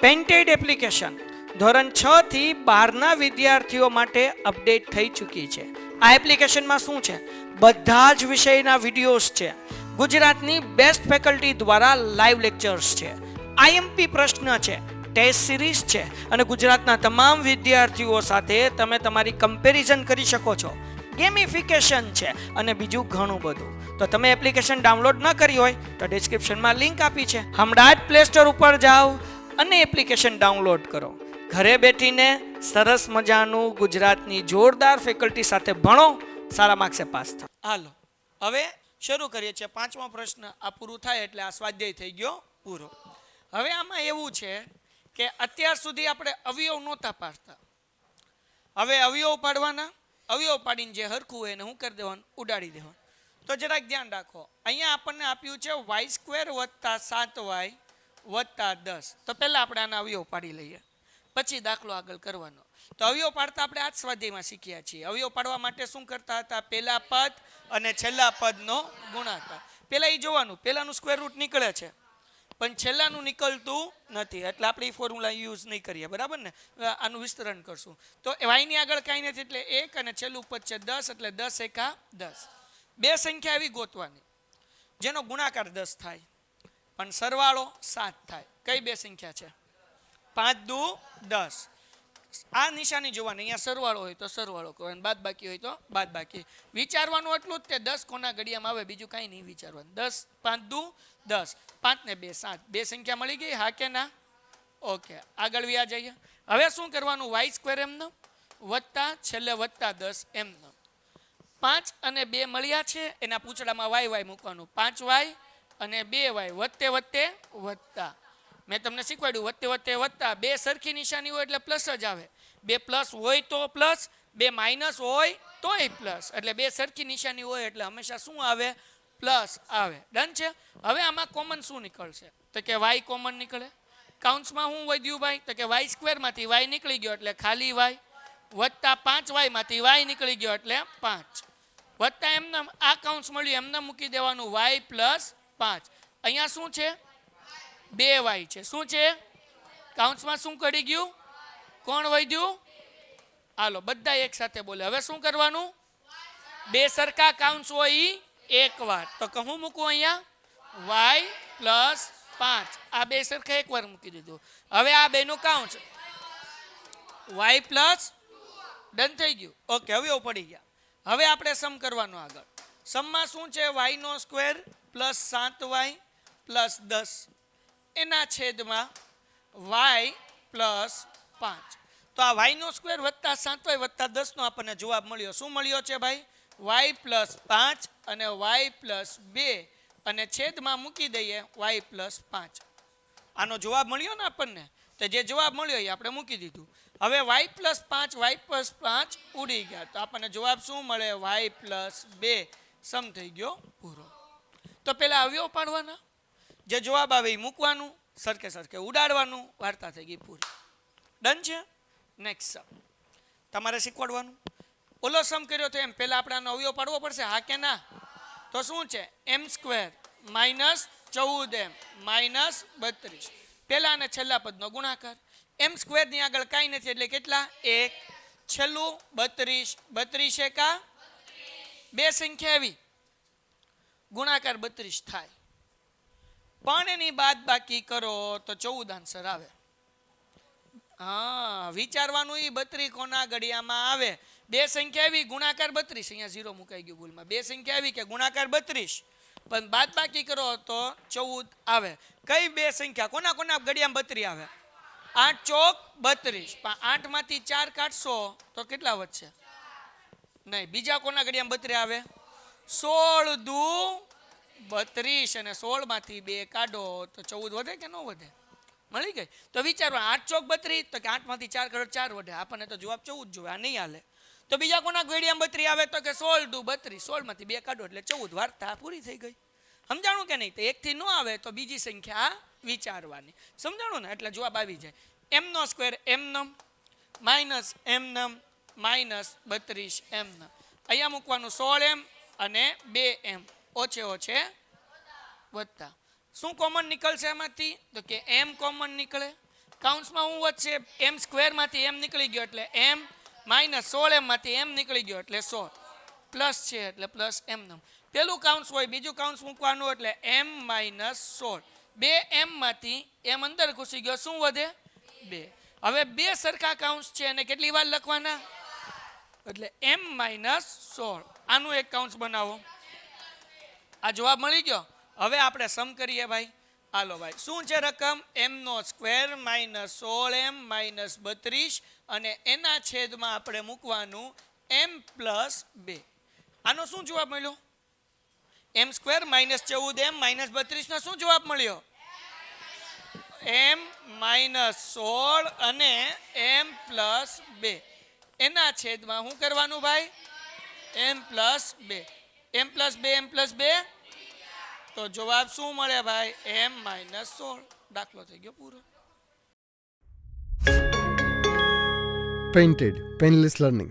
Painted application ધોરણ 6 થી 12ના વિદ્યાર્થીઓ માટે અપડેટ થઈ ચૂકી છે. આ એપ્લિકેશનમાં શું છે? બધા જ વિષયના વિડીયોઝ છે. ગુજરાતની બેસ્ટ ફેકલ્ટી દ્વારા લાઈવ લેક્ચર્સ છે. આઈએમપી પ્રશ્ન છે, ટેસ્ટ સિરીઝ છે અને ગુજરાતના તમામ વિદ્યાર્થીઓ સાથે તમે તમારી કમ્પેરિઝન કરી શકો છો. ગેમિફિકેશન છે અને બીજું ઘણું બધું. તો તમે એપ્લિકેશન ડાઉનલોડ ન કરી હોય તો ડિસ્ક્રિપ્શનમાં લિંક આપી છે. હમણાં જ પ્લે સ્ટોર ઉપર જાઓ અને એપ્લિકેશન ડાઉનલોડ કરો. ઘરે બેઠીને સરસ મજાનું ગુજરાતની જોરદાર ફેકલ્ટી સાથે ભણો, સારા માર્ક્સે પાસ થાઓ. હાલો હવે શરૂ કરીએ છીએ. 5મો પ્રશ્ન આ પૂરું થાય એટલે આ સ્વાધ્યાય થઈ ગયો પૂરો. હવે આમાં એવું છે કે અત્યાર સુધી આપણે અવયવ નહોતા પાડતા. હવે અવયવ પાડવાના. અવયવ પાડીને જે હરખું હોય એને શું કરી દેવાનું? ઉડાડી દેવાનું. તો જરાક ધ્યાન રાખો, અહીંયા આપણને આપ્યું છે y² + 7y + 10. તો પહેલાં આપણે આના અવયવ પાડી લઈએ, પછી દાખલો આગળ કરવાનો. તો અવયવ પાડતા આપણે આ જ સ્વાધ્યાયમાં શીખ્યા છીએ. અવયવ પાડવા માટે શું કરતા હતા? પહેલા પદ અને છેલ્લા પદનો ગુણાકાર. પહેલાં એ જોવાનું, પહેલાંનું સ્ક્વેર રૂટ નીકળે છે પણ છેલ્લાનું નીકળતું નથી, એટલે આપણે એ ફોર્મ્યુલા યુઝ નહીં કરીએ, બરાબર ને? આનું વિસ્તરણ કરશું. તો વાયની આગળ કાંઈ નથી એટલે 1 અને છેલ્લું પદ છે 10, એટલે 10 × 10. બે સંખ્યા એવી ગોતવાની જેનો ગુણાકાર 10 થાય પણ સરવાળો 7 થાય. કઈ બે સંખ્યા છે? 5 દુ 10. આ નિશાની જોવાની, અહીંયા સરવાળો હોય તો સરવાળો કરવાનો, બાદ બાકી હોય તો બાદ બાકી. વિચારવાનું એટલું જ તે 10 કોના ઘડિયામાં આવે, બીજું કાંઈ નહીં વિચારવાનું. 10 5 દુ 10, 5 ને 2 7. બે સંખ્યા મળી ગઈ, હા કે ના? ઓકે, આગળ વ્યા જઈએ. હવે શું કરવાનું? y² એમનો વત્તા છેલ્લે +10 એમનો. 5 અને 2 મળ્યા છે, એના પૂછડામાં y મૂકવાનું. 5y અને 2y વત્તે વત્તે વત્તા. મેં તમને શીખવાડ્યું વત્તે વત્તે વત્તા. બે સરખી નિશાની હોય એટલે પ્લસ જ આવે. બે પ્લસ હોય તો પ્લસ, બે માઇનસ હોય તોય પ્લસ. એટલે બે સરખી નિશાની હોય એટલે હંમેશા શું આવે? પ્લસ આવે. ડન છે? હવે આમાં કોમન શું નીકળશે? તો કે y કોમન નીકળે. કાઉન્સમાં શું વધ્યું ભાઈ? તો કે y² માંથી y નીકળી ગયો એટલે ખાલી y, વત્તા 5y માંથી y નીકળી ગયો એટલે 5, વત્તા એમને આ કાઉન્સ મળ્યું એમને મૂકી દેવાનું y + 5. અહીંયા શું છે? 2y છે. શું છે? કાઉન્સમાં શું કરી ગયું? કોણ વધ્યું? હાલો બધા એક સાથે બોલે. હવે શું કરવાનું? બે સરખા કાઉન્સ હોય એક વાર. તો કહું મૂકું અહીંયા y + 5. આ બે સરખા એક વાર મૂકી દીધું. હવે આ બેનું કાઉન્સ y + ડન થઈ ગયું. ઓકે, હવે પડી ગયા. હવે આપણે સમ કરવાનો આગળ. સમમાં શું છે? y² + 7y + 10 એના છેદમાં y + 5. તો આ y² + 7y + 10 નો આપણને જવાબ મળ્યો. શું મળ્યો છે ભાઈ? y + 5 અને y + 2 અને છેદમાં મૂકી દઈએ y + 5. આનો જવાબ મળ્યો ને આપણને? તો જે જવાબ મળ્યો એ આપણે મૂકી દીધું. હવે y + 5 y + 5 ઉડી ગયા તો આપણને જવાબ શું મળે? y + 2. સમ થઈ ગયો પૂરો. તો પેલા અવયવ પાડવાના, જે જવાબ આવે એ મૂકવાનું, સરખે સરખે ઉડાડવાનું, વાર્તા થઈ ગઈ પૂરી. ડન છે? નેક્સ્ટ સમ તમારે શીખવાડવાનું. ઓલો સમ કર્યો તો એમ પહેલા આપણે આનો અવયવ પાડવો પડશે, હા કે ના? તો શું છે? m² - 14m - 32. પહેલા અને છેલ્લા પદનો ગુણાકાર. m² ની આગળ કાંઈ નથી એટલે કેટલા? 1, છેલ્લું 32. 32 એકા બે સંખ્યા એવી ગુણાકાર 32 થાય પણ એની બાદ બાકી કરો તો 14 આન્સર આવે. હા, વિચારવાનું. એ 32 કોના ઘડિયામાં આવે? બે સંખ્યા એવી ગુણાકાર 32. અહીંયા 0 મુકાઈ ગયું ભૂલમાં. બે સંખ્યા એવી કે ગુણાકાર 32 પણ બાદ બાકી કરો તો 14 આવે. કઈ બે સંખ્યા કોના કોના ઘડિયામાં 32 આવે? 8 ચોક 32. પણ 8 માંથી 4 કાઢશો તો કેટલા વધશે? નહીં, બીજા કોના ઘડિયામાં 32 આવે? 16 દુ 32 અને 16 માંથી 2 કાઢો તો 14 વધે કે ન વધે? મળી ગઈ. તો વિચારો 8 ચોક 32 તો કે 8 માંથી 4 કાઢો 4 વધે. આપણને તો જવાબ 14 જોવે, આ નહીં હાલે. તો બીજા કોના ઘડિયામાં 32 આવે? તો કે 16 દુ 32. 16 માંથી 2 કાઢો એટલે 14. વાર્તા પૂરી થઈ ગઈ. સમજાણું કે નહીં? તો 1 થી ન આવે તો બીજી સંખ્યા વિચારવાની. સમજાણું ને? એટલે જવાબ આવી જાય. m² એમનમ minus એમનમ minus 32 એમનમ. અહીંયા મૂકવાનું 16m અને 2m ઓછે ઓછે વત્તા. શું કોમન નીકળશે એમાંથી? તો કે m કોમન નીકળે. કાઉન્સમાં શું વધશે? એમ સ્ક્વેરમાંથી એમ નીકળી ગયો એટલે એમ માઇનસ 16 એમમાંથી એમ નીકળી ગયો એટલે 16 પ્લસ છે એટલે પ્લસ એમનું પેલું કાઉન્સ હોય બીજું કાઉન્સ મૂકવાનું એટલે એમ માઇનસ 16 બે એમમાંથી એમ અંદર ઘૂસી ગયો શું વધે? 2. હવે બે સરખા કાઉન્સ છે અને કેટલી વાર લખવાના? એટલે એમ માઇનસ 16 આનું એક કાઉન્સ બનાવો. આ જવાબ મળી ગયો. હવે આપણે સમ કરીએ ભાઈ. હાલો ભાઈ, શું છે રકમ? એમ નો સ્ક્વેર માઇનસ 16m માઇનસ 32 અને એના છેદમાં આપણે મૂકવાનું એમ પ્લસ 2. આનો શું જવાબ મળ્યો? એમ સ્ક્વેર માઇનસ 14m માઇનસ 32 નો શું જવાબ મળ્યો? એમ માઇનસ 16 અને એમ પ્લસ 2 એના છેદમાં શું કરવાનું ભાઈ? એમ પ્લસ 2. એમ પ્લસ 2 એમ પ્લસ 2 તો જવાબ શું મળે ભાઈ? એમ માઇનસ 16. દાખલો થઈ ગયો પૂરો. Painted Painless Learning.